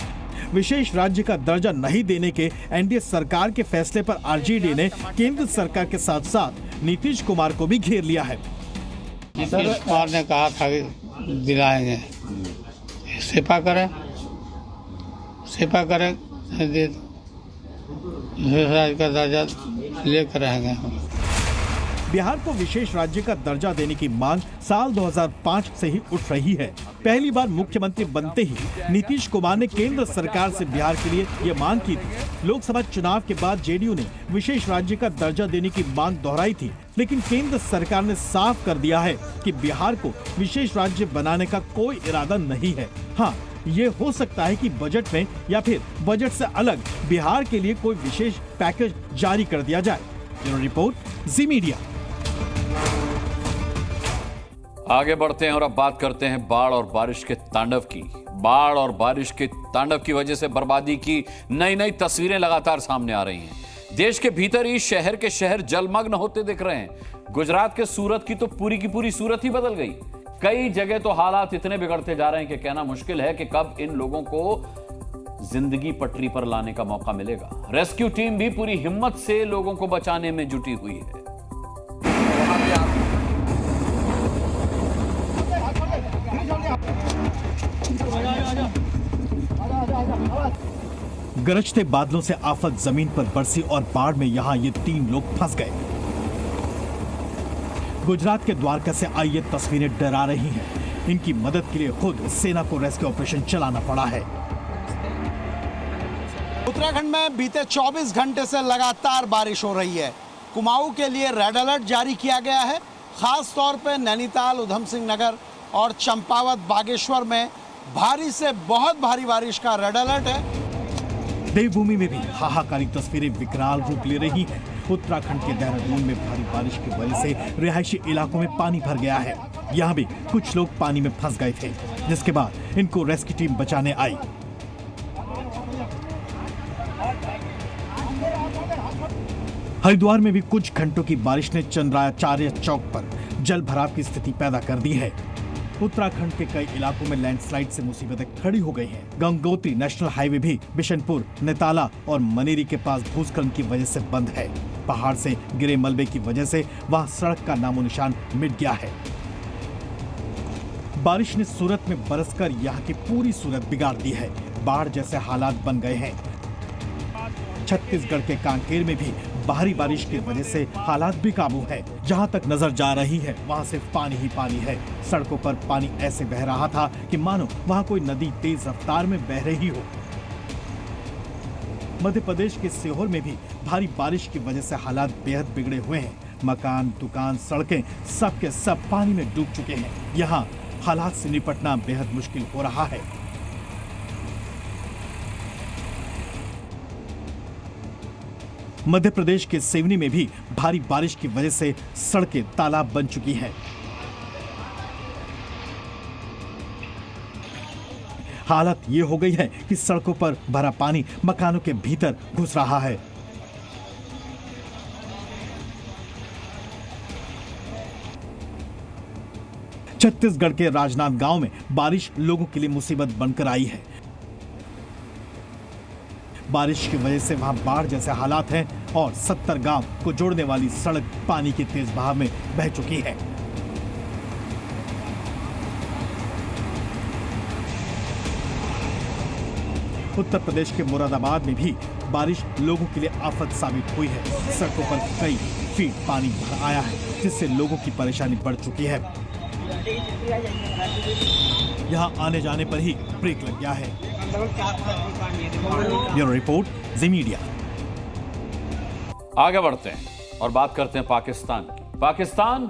विशेष राज्य का दर्जा नहीं देने के एनडीए सरकार के फैसले पर आरजेडी ने केंद्र सरकार के साथ साथ नीतीश कुमार को भी घेर लिया है। नीतीश कुमार ने कहा था कि दिलाएंगे, सेपा करें दे विशेष राज्य का दर्जा लेकर रहेंगे। बिहार को विशेष राज्य का दर्जा देने की मांग साल 2005 से ही उठ रही है। पहली बार मुख्यमंत्री बनते ही नीतीश कुमार ने केंद्र सरकार से बिहार के लिए ये मांग की थी। लोकसभा चुनाव के बाद जेडीयू ने विशेष राज्य का दर्जा देने की मांग दोहराई थी, लेकिन केंद्र सरकार ने साफ कर दिया है कि बिहार को विशेष राज्य बनाने का कोई इरादा नहीं है। हाँ, ये हो सकता है कि बजट में या फिर बजट से अलग बिहार के लिए कोई विशेष पैकेज जारी कर दिया जाए। ब्यूरो रिपोर्ट, जी मीडिया। आगे बढ़ते हैं और अब बात करते हैं बाढ़ और बारिश के तांडव की। बाढ़ और बारिश के तांडव की वजह से बर्बादी की नई नई तस्वीरें लगातार सामने आ रही हैं। देश के भीतर ही शहर के शहर जलमग्न होते दिख रहे हैं। गुजरात के सूरत की तो पूरी की पूरी सूरत ही बदल गई। कई जगह तो हालात इतने बिगड़ते जा रहे हैं कि कहना मुश्किल है कि कब इन लोगों को जिंदगी पटरी पर लाने का मौका मिलेगा। रेस्क्यू टीम भी पूरी हिम्मत से लोगों को बचाने में जुटी हुई है। गरजते बादलों से आफत जमीन पर बरसी और बाढ़ में यहां ये 3 लोग फंस गए। गुजरात के द्वारका से आई ये तस्वीरें डरा रही हैं। इनकी मदद के लिए खुद सेना को रेस्क्यू ऑपरेशन चलाना पड़ा है। उत्तराखंड में बीते 24 घंटे से लगातार बारिश हो रही है। कुमाऊं के लिए रेड अलर्ट जारी किया गया है। खास तौर पर नैनीताल, उधम सिंह नगर और चंपावत, बागेश्वर में भारी से बहुत भारी बारिश का रेड अलर्ट है। देवभूमि में भी हाहाकारी तस्वीरें विकराल रूप ले रही हैं। उत्तराखंड के देहरादून में भारी बारिश की वजह से रिहायशी इलाकों में पानी भर गया है। यहाँ भी कुछ लोग पानी में फंस गए थे, जिसके बाद इनको रेस्क्यू टीम बचाने आई। हरिद्वार में भी कुछ घंटों की बारिश ने चंद्राचार्य चौक पर जल भराव की स्थिति पैदा कर दी है। उत्तराखंड के कई इलाकों में लैंडस्लाइड से मुसीबतें खड़ी हो गई हैं। गंगोत्री नेशनल हाईवे भी बिशनपुर, नेताला और मनेरी के पास भूस्खलन की वजह से बंद है। पहाड़ से गिरे मलबे की वजह से वहां सड़क का नामो निशान मिट गया है। बारिश ने सूरत में बरसकर यहाँ की पूरी सूरत बिगाड़ दी है। बाढ़ जैसे हालात बन गए हैं। छत्तीसगढ़ के कांकेर में भी भारी बारिश की वजह से हालात बेकाबू है। जहां तक नजर जा रही है वहां सिर्फ पानी ही पानी है। सड़कों पर पानी ऐसे बह रहा था कि मानो वहां कोई नदी तेज रफ्तार में बह रही हो। मध्य प्रदेश के सीहोर में भी भारी बारिश की वजह से हालात बेहद बिगड़े हुए हैं। मकान, दुकान, सड़कें सब के सब पानी में डूब चुके हैं। यहाँ हालात से निपटना बेहद मुश्किल हो रहा है। मध्य प्रदेश के सिवनी में भी भारी बारिश की वजह से सड़कें तालाब बन चुकी हैं। हालत ये हो गई है कि सड़कों पर भरा पानी मकानों के भीतर घुस रहा है। छत्तीसगढ़ के राजनांदगांव में बारिश लोगों के लिए मुसीबत बनकर आई है। बारिश की वजह से वहां बाढ़ जैसे हालात हैं और 70 गांव को जोड़ने वाली सड़क पानी के तेज बहाव में बह चुकी है। उत्तर प्रदेश के मुरादाबाद में भी बारिश लोगों के लिए आफत साबित हुई है। सड़कों पर कई फीट पानी भर आया है, जिससे लोगों की परेशानी बढ़ चुकी है। यहां आने जाने पर ही ब्रेक लग गया है। ब्यूरो रिपोर्ट, जी मीडिया। आगे बढ़ते हैं और बात करते हैं पाकिस्तान की। पाकिस्तान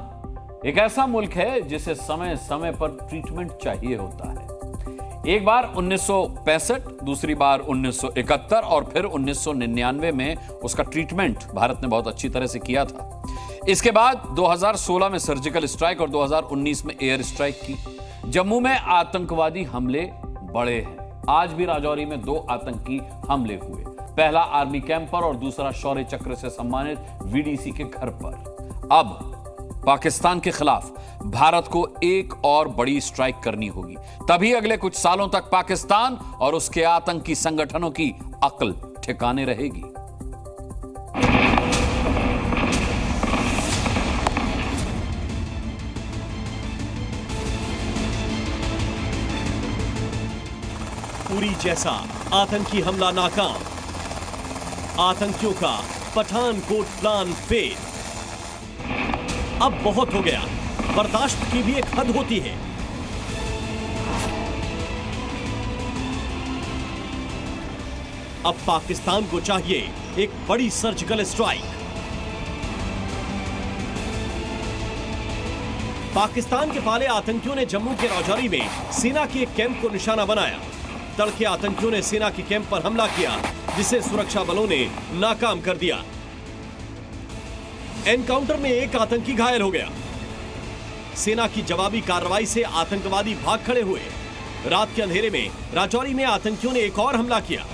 एक ऐसा मुल्क है जिसे समय समय पर ट्रीटमेंट चाहिए होता है। एक बार 1965, दूसरी बार 1971 और फिर 1999 में उसका ट्रीटमेंट भारत ने बहुत अच्छी तरह से किया था। इसके बाद 2016 में सर्जिकल स्ट्राइक और 2019 में एयर स्ट्राइक की। जम्मू में आतंकवादी हमले बढ़े हैं। आज भी राजौरी में 2 आतंकी हमले हुए, पहला आर्मी कैंप पर और दूसरा शौर्य चक्र से सम्मानित वीडीसी के घर पर। अब पाकिस्तान के खिलाफ भारत को एक और बड़ी स्ट्राइक करनी होगी, तभी अगले कुछ सालों तक पाकिस्तान और उसके आतंकी संगठनों की अक्ल ठिकाने रहेगी। पुरी जैसा आतंकी हमला नाकाम, आतंकियों का पठानकोट प्लान फेल। अब बहुत हो गया, बर्दाश्त की भी एक हद होती है। अब पाकिस्तान को चाहिए एक बड़ी सर्जिकल स्ट्राइक। पाकिस्तान के पाले आतंकियों ने जम्मू के राजौरी में सेना के एक कैंप को निशाना बनाया। तड़के आतंकियों ने सेना के कैंप पर हमला किया, जिसे सुरक्षा बलों ने नाकाम कर दिया। एनकाउंटर में एक आतंकी घायल हो गया। सेना की जवाबी कार्रवाई से आतंकवादी भाग खड़े हुए। रात के अंधेरे में राजौरी में आतंकियों ने एक और हमला किया।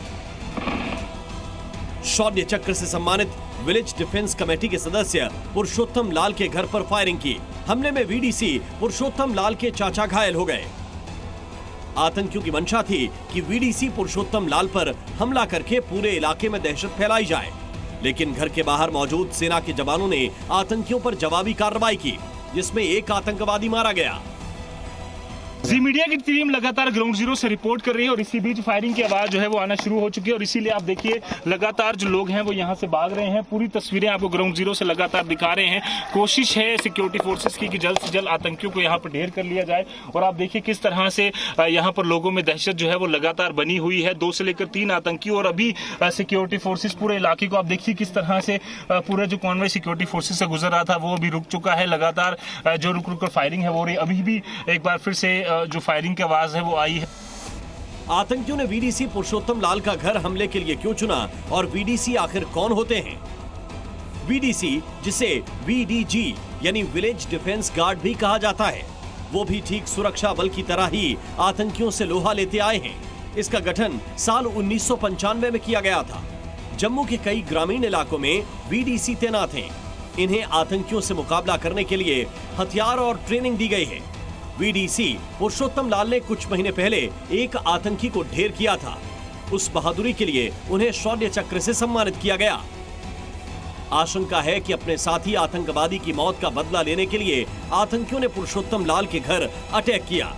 शौर्य चक्र से सम्मानित विलेज डिफेंस कमेटी के सदस्य पुरुषोत्तम लाल के घर पर फायरिंग की। हमले में वीडीसी पुरुषोत्तम लाल के चाचा घायल हो गए। आतंकियों की मंशा थी कि वीडीसी पुरुषोत्तम लाल पर हमला करके पूरे इलाके में दहशत फैलाई जाए, लेकिन घर के बाहर मौजूद सेना के जवानों ने आतंकियों पर जवाबी कार्रवाई की, जिसमें एक आतंकवादी मारा गया। जी मीडिया की टीम लगातार ग्राउंड जीरो से रिपोर्ट कर रही है और इसी बीच फायरिंग की आवाज जो है वो आना शुरू हो चुकी है और इसीलिए आप देखिए लगातार जो लोग हैं वो यहां से भाग रहे हैं। पूरी तस्वीरें आपको ग्राउंड जीरो से लगातार दिखा रहे हैं। कोशिश है सिक्योरिटी फोर्सेस की कि जल्द से जल्द आतंकियों को यहां पर ढेर कर लिया जाए और आप देखिए किस तरह से यहां पर लोगों में दहशत जो है वो लगातार बनी हुई है। 2 से लेकर 3 आतंकी और अभी सिक्योरिटी फोर्सेस पूरे इलाके को आप देखिए किस तरह से पूरा जो कॉन्वॉय सिक्योरिटी फोर्सेस से गुजर रहा था वो भी रुक चुका है। लगातार जो रुक रुक कर फायरिंग है वो हो रही है। अभी भी एक बार फिर से जो फायरिंग की आवाज है वो आई है। आतंकियों ने वीडीसी पुरुषोत्तम लाल का घर हमले के लिए क्यों चुना और वीडीसी आखिर कौन होते हैं? वीडीसी, जिसे वीडीजी यानी विलेज डिफेंस गार्ड भी कहा जाता है, वो भी ठीक सुरक्षा बल की तरह ही आतंकियों से लोहा लेते आए हैं। इसका गठन साल 1995 में किया गया था। जम्मू के कई ग्रामीण इलाकों में वीडीसी तैनात हैं। इन्हें आतंकियों से मुकाबला करने के लिए हथियार और ट्रेनिंग दी गई है। वीडीसी पुरुषोत्तम लाल ने कुछ महीने पहले एक आतंकी को ढेर किया था। उस बहादुरी के लिए उन्हें शौर्य चक्र से सम्मानित किया गया। आशंका है कि अपने साथी आतंकवादी की मौत का बदला लेने के लिए आतंकियों ने पुरुषोत्तम लाल के घर अटैक किया।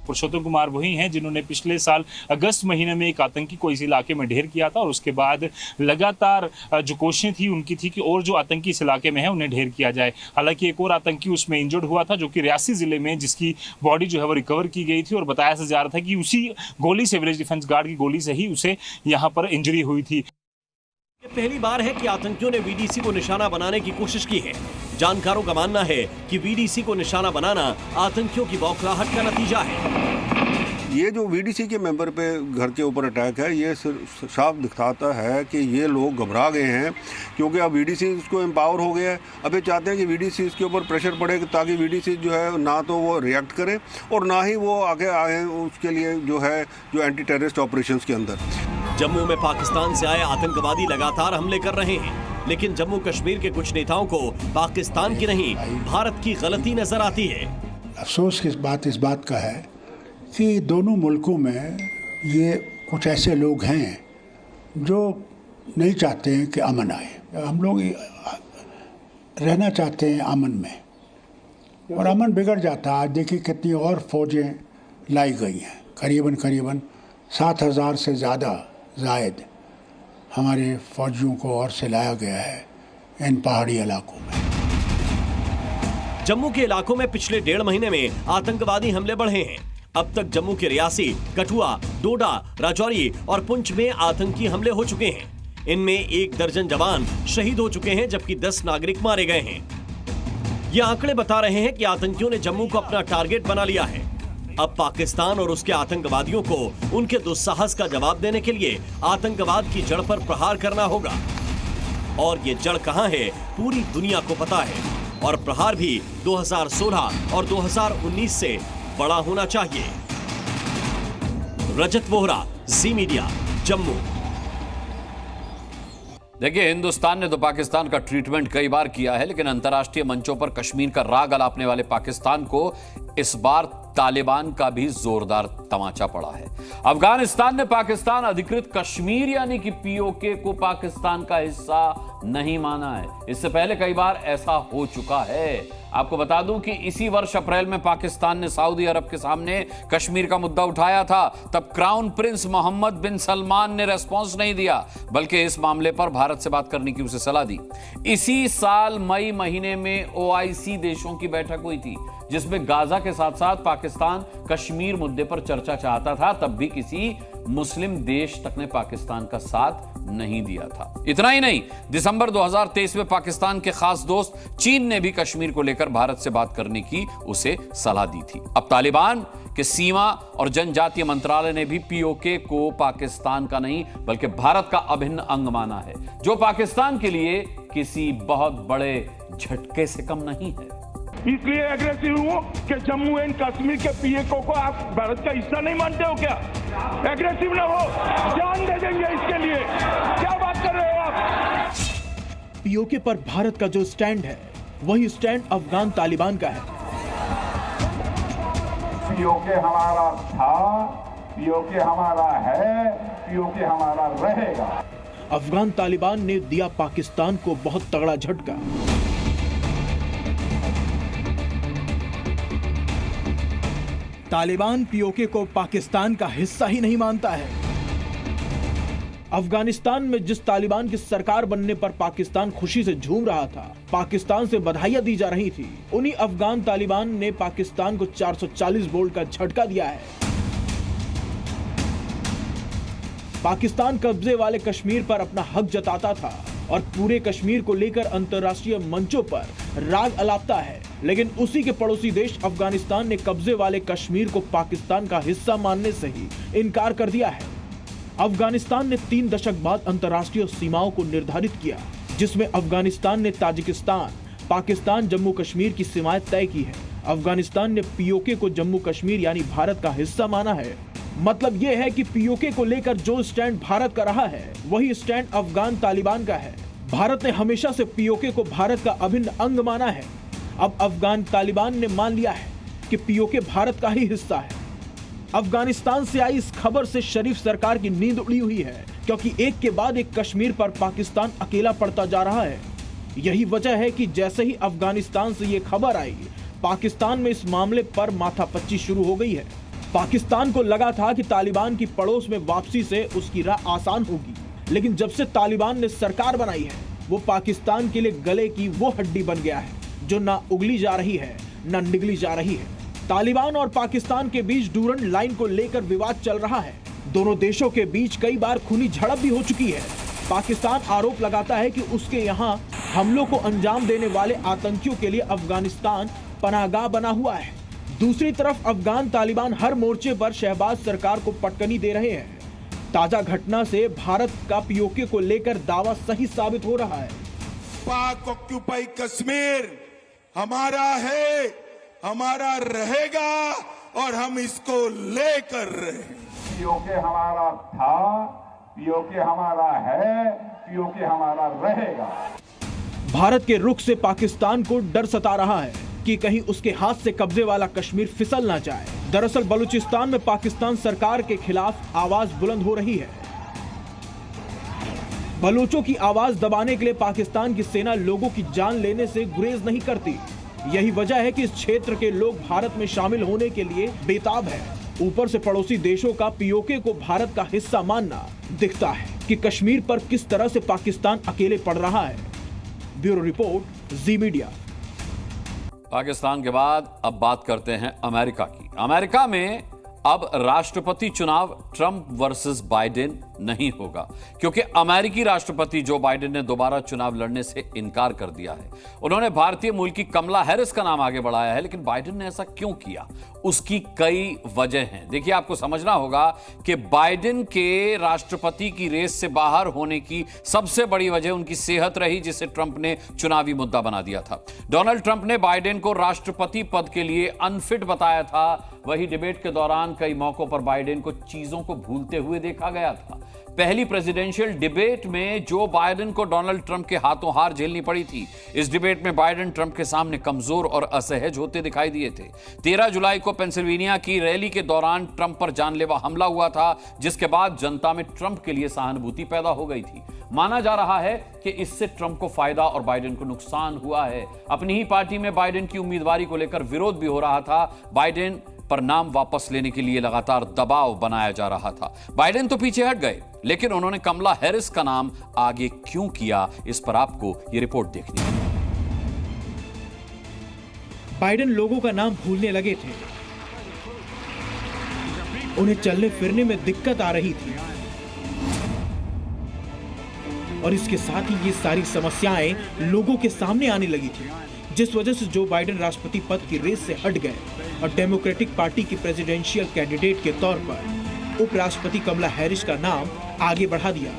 पुरुषोत्तम कुमार वही हैं जिन्होंने पिछले साल अगस्त महीने में एक आतंकी को इस इलाके में ढेर किया था और उसके बाद लगातार जो कोशिशें थी उनकी थी कि और जो आतंकी इस इलाके में है उन्हें ढेर किया जाए। हालांकि एक और आतंकी उसमें इंजर्ड हुआ था जो कि रियासी जिले में, जिसकी बॉडी जो है वो रिकवर की गई थी और बताया जा रहा था कि उसी गोली से, विलेज डिफेंस गार्ड की गोली से ही उसे यहाँ पर इंजरी हुई थी। ये पहली बार है कि आतंकियों ने वीडीसी को निशाना बनाने की कोशिश की है। जानकारों का मानना है कि वीडीसी को निशाना बनाना आतंकियों की बौखलाहट का नतीजा है। ये जो वीडीसी के मेंबर पे घर के ऊपर अटैक है, ये साफ दिखाता है कि ये लोग घबरा गए हैं, क्योंकि अब वीडीसी इसको एम्पावर हो गया है। अब ये चाहते हैं कि वीडीसी इसके ऊपर प्रेशर पड़े ताकि वीडीसी जो है ना तो वो रिएक्ट करे और ना ही वो आगे आए उसके लिए जो एंटी टेररिस्ट ऑपरेशंस के अंदर। जम्मू में पाकिस्तान से आए आतंकवादी लगातार हमले कर रहे हैं, लेकिन जम्मू कश्मीर के कुछ नेताओं को पाकिस्तान की नहीं भारत की गलती नजर आती है। अफसोस की बात इस बात का है कि दोनों मुल्कों में ये कुछ ऐसे लोग हैं जो नहीं चाहते हैं कि अमन आए। हम लोग रहना चाहते हैं अमन में और अमन बिगड़ जाता है। आज देखिए कितनी और फौजें लाई गई हैं, करीबन 7,000 से ज़्यादा जायद हमारे फौजियों को और से लाया गया है इन पहाड़ी इलाकों में। जम्मू के इलाकों में पिछले 1.5 महीने में आतंकवादी हमले बढ़े हैं। अब तक जम्मू के रियासी, कठुआ, डोडा, राजौरी और पुंछ में आतंकी हमले हो चुके हैं। इनमें 1 दर्जन जवान शहीद हो चुके हैं जबकि 10 नागरिक मारे गए हैं। ये आंकड़े बता रहे हैं कि आतंकियों ने जम्मू को अपना टारगेट बना लिया है। अब पाकिस्तान और उसके आतंकवादियों को उनके दुस्साहस का जवाब देने के लिए आतंकवाद की जड़ पर प्रहार करना होगा। और ये जड़ कहां है पूरी दुनिया को पता है, और प्रहार भी 2016 और 2019 से बड़ा होना चाहिए। रजत वोहरा, जी मीडिया, जम्मू। देखिए, हिंदुस्तान ने तो पाकिस्तान का ट्रीटमेंट कई बार किया है, लेकिन अंतर्राष्ट्रीय मंचों पर कश्मीर का राग अलापने वाले पाकिस्तान को इस बार तालिबान का भी जोरदार तमाचा पड़ा है। अफगानिस्तान ने पाकिस्तान अधिकृत कश्मीर यानी कि पीओके को पाकिस्तान का हिस्सा नहीं माना है। इससे पहले कई बार ऐसा हो चुका है। आपको बता दूं कि इसी वर्ष अप्रैल में पाकिस्तान ने सऊदी अरब के सामने कश्मीर का मुद्दा उठाया था। तब क्राउन प्रिंस मोहम्मद बिन सलमान ने रेस्पॉन्स नहीं दिया, बल्कि इस मामले पर भारत से बात करने की उसे सलाह दी। इसी साल मई महीने में OIC देशों की बैठक हुई थी, जिसमें गाजा के साथ साथ पाकिस्तान कश्मीर मुद्दे पर चर्चा चाहता था। तब भी किसी मुस्लिम देश तक ने पाकिस्तान का साथ नहीं दिया था। इतना ही नहीं, दिसंबर 2023 में पाकिस्तान के खास दोस्त चीन ने भी कश्मीर को लेकर भारत से बात करने की उसे सलाह दी थी। अब तालिबान के सीमा और जनजातीय मंत्रालय ने भी पीओके को पाकिस्तान का नहीं बल्कि भारत का अभिन्न अंग माना है, जो पाकिस्तान के लिए किसी बहुत बड़े झटके से कम नहीं है। इसलिए एग्रेसिव हूँ कि जम्मू एंड कश्मीर के पीएको को आप भारत का हिस्सा नहीं मानते हो क्या? एग्रेसिव ना हो, जान दे देंगे इसके लिए। क्या बात कर रहे हो आप? पीओके पर भारत का जो स्टैंड है वही स्टैंड अफगान तालिबान का है। पीओके हमारा था, पीओके हमारा है, पीओके हमारा रहेगा। अफगान तालिबान ने दिया पाकिस्तान को बहुत तगड़ा झटका। तालिबान पीओके को पाकिस्तान का हिस्सा ही नहीं मानता है। अफगानिस्तान में जिस तालिबान की सरकार बनने पर पाकिस्तान खुशी से झूम रहा था, पाकिस्तान से बधाइयां दी जा रही थी, उन्हीं अफगान तालिबान ने पाकिस्तान को 440 वोल्ट का झटका दिया है। पाकिस्तान कब्जे वाले कश्मीर पर अपना हक जताता था और पूरे कश्मीर को लेकर अंतर्राष्ट्रीय मंचों पर राग अलापता है, लेकिन उसी के पड़ोसी देश अफगानिस्तान ने कब्जे वाले कश्मीर को पाकिस्तान का हिस्सा मानने से ही इनकार कर दिया है। अफगानिस्तान ने 3 दशक बाद अंतर्राष्ट्रीय सीमाओं को निर्धारित किया, जिसमें अफगानिस्तान ने ताजिकिस्तान, पाकिस्तान, जम्मू कश्मीर की सीमाएं तय की है। अफगानिस्तान ने पीओके को जम्मू कश्मीर यानी भारत का हिस्सा माना है। मतलब यह है कि पीओके को लेकर जो स्टैंड भारत का रहा है वही स्टैंड अफगान तालिबान का है। भारत ने हमेशा से पीओके को भारत का अभिन्न अंग माना है। अब अफगान तालिबान ने मान लिया है कि पीओके भारत का ही हिस्सा है। अफगानिस्तान से आई इस खबर से शरीफ सरकार की नींद उड़ी हुई है, क्योंकि एक के बाद एक कश्मीर पर पाकिस्तान अकेला पड़ता जा रहा है। यही वजह है कि जैसे ही अफगानिस्तान से ये खबर आई, पाकिस्तान में इस मामले पर माथापच्ची शुरू हो गई है। पाकिस्तान को लगा था कि तालिबान की पड़ोस में वापसी से उसकी राह आसान होगी, लेकिन जब से तालिबान ने सरकार बनाई है, वो पाकिस्तान के लिए गले की वो हड्डी बन गया है जो ना उगली जा रही है ना निगली जा रही है। तालिबान और पाकिस्तान के बीच डूरंड लाइन को लेकर विवाद चल रहा है। दोनों देशों के बीच कई बार खूनी झड़प भी हो चुकी है। पाकिस्तान आरोप लगाता है कि उसके यहाँ हमलों को अंजाम देने वाले आतंकियों के लिए अफगानिस्तान पनाहगाह बना हुआ है। दूसरी तरफ अफगान तालिबान हर मोर्चे पर शहबाज सरकार को पटकनी दे रहे हैं। ताजा घटना से भारत का पीओके को लेकर दावा सही साबित हो रहा है। पाक ऑक्यूपाई कश्मीर हमारा है, हमारा रहेगा और हम इसको लेकर रहे। पीओके हमारा था, पीओके हमारा है, पीओके हमारा रहेगा। भारत के रुख से पाकिस्तान को डर सता रहा है कि कहीं उसके हाथ से कब्जे वाला कश्मीर फिसल ना जाए। दरअसल बलूचिस्तान में पाकिस्तान सरकार के खिलाफ आवाज बुलंद हो रही है। बलूचों की आवाज दबाने के लिए पाकिस्तान की सेना लोगों की जान लेने से गुरेज नहीं करती। यही वजह है कि इस क्षेत्र के लोग भारत में शामिल होने के लिए बेताब है। ऊपर से पड़ोसी देशों का पीओके को भारत का हिस्सा मानना दिखता है कि कश्मीर पर किस तरह से पाकिस्तान अकेले पड़ रहा है। ब्यूरो रिपोर्ट, जी मीडिया। पाकिस्तान के बाद अब बात करते हैं अमेरिका की। अमेरिका में अब राष्ट्रपति चुनाव ट्रंप वर्सेस बाइडेन नहीं होगा, क्योंकि अमेरिकी राष्ट्रपति जो बाइडेन ने दोबारा चुनाव लड़ने से इनकार कर दिया है। उन्होंने भारतीय मूल की कमला हैरिस का नाम आगे बढ़ाया है, लेकिन बाइडेन ने ऐसा क्यों किया, उसकी कई वजह हैं। देखिए, आपको समझना होगा कि बाइडेन के राष्ट्रपति की रेस से बाहर होने की सबसे बड़ी वजह उनकी सेहत रही, जिसे ट्रंप ने चुनावी मुद्दा बना दिया था। डोनाल्ड ट्रंप ने बाइडेन को राष्ट्रपति पद के लिए अनफिट बताया था। वही डिबेट के दौरान कई मौकों पर बाइडेन को चीजों को भूलते हुए देखा गया था। पहली प्रेसिडेंशियल डिबेट में जो बाइडेन को डोनाल्ड ट्रंप के हाथों हार झेलनी पड़ी थी, इस डिबेट में बाइडेन ट्रंप के सामने कमजोर और असहज होते दिखाई दिए थे। 13 जुलाई को पेंसिल्वेनिया की रैली के दौरान ट्रंप पर जानलेवा हमला हुआ था, जिसके बाद जनता में ट्रंप के लिए सहानुभूति पैदा हो गई थी। माना जा रहा है कि इससे ट्रंप को फायदा और बाइडेन को नुकसान हुआ है। अपनी ही पार्टी में बाइडेन की उम्मीदवारी को लेकर विरोध भी हो रहा था। बाइडेन पर नाम वापस लेने के लिए लगातार दबाव बनाया जा रहा था। बाइडेन तो पीछे हट गए, लेकिन उन्होंने कमला हैरिस का नाम आगे क्यों किया, इस पर आपको ये रिपोर्ट देखनी है। बाइडेन लोगों का नाम भूलने लगे थे, उन्हें चलने फिरने में दिक्कत आ रही थी और इसके साथ ही ये सारी समस्याएं लोगों के सामने आने लगी थी, जिस वजह से जो बाइडेन राष्ट्रपति पद की रेस से हट गए और डेमोक्रेटिक पार्टी की प्रेसिडेंशियल कैंडिडेट के तौर पर उपराष्ट्रपति कमला हैरिस का नाम आगे बढ़ा दिया।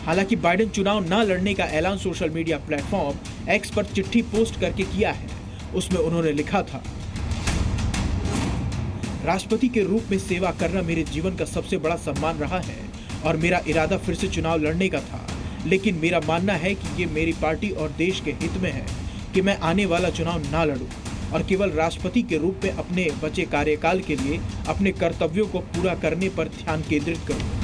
हालांकि बाइडेन चुनाव न लड़ने का ऐलान सोशल मीडिया प्लेटफॉर्म एक्स पर चिट्ठी पोस्ट करके किया है। उसमें उन्होंने लिखा था, राष्ट्रपति के रूप में सेवा करना मेरे जीवन का सबसे बड़ा सम्मान रहा है और मेरा इरादा फिर से चुनाव लड़ने का था, लेकिन मेरा मानना है कि ये मेरी पार्टी और देश के हित में है कि मैं आने वाला चुनाव ना लड़ूं और केवल राष्ट्रपति के रूप में अपने बचे कार्यकाल के लिए अपने कर्तव्यों को पूरा करने पर ध्यान केंद्रित करूं।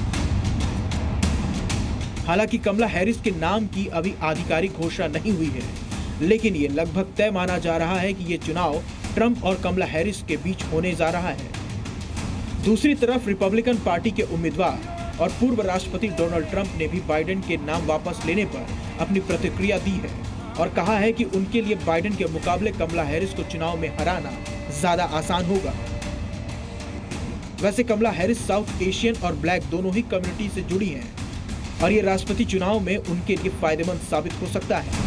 हालांकि कमला हैरिस के नाम की अभी आधिकारिक घोषणा नहीं हुई है, लेकिन ये लगभग तय माना जा रहा है कि ये चुनाव ट्रंप और कमला हैरिस के बीच होने जा रहा है। दूसरी तरफ रिपब्लिकन पार्टी के उम्मीदवार और पूर्व राष्ट्रपति डोनाल्ड ट्रंप ने भी बाइडेन के नाम वापस लेने पर अपनी प्रतिक्रिया दी है और कहा है कि उनके लिए बाइडेन के मुकाबले कमला हैरिस को चुनाव में हराना ज्यादा आसान होगा। वैसे कमला हैरिस साउथ एशियन और ब्लैक दोनों ही कम्युनिटी से जुड़ी हैं और ये राष्ट्रपति चुनाव में उनके लिए फायदेमंद साबित हो सकता है।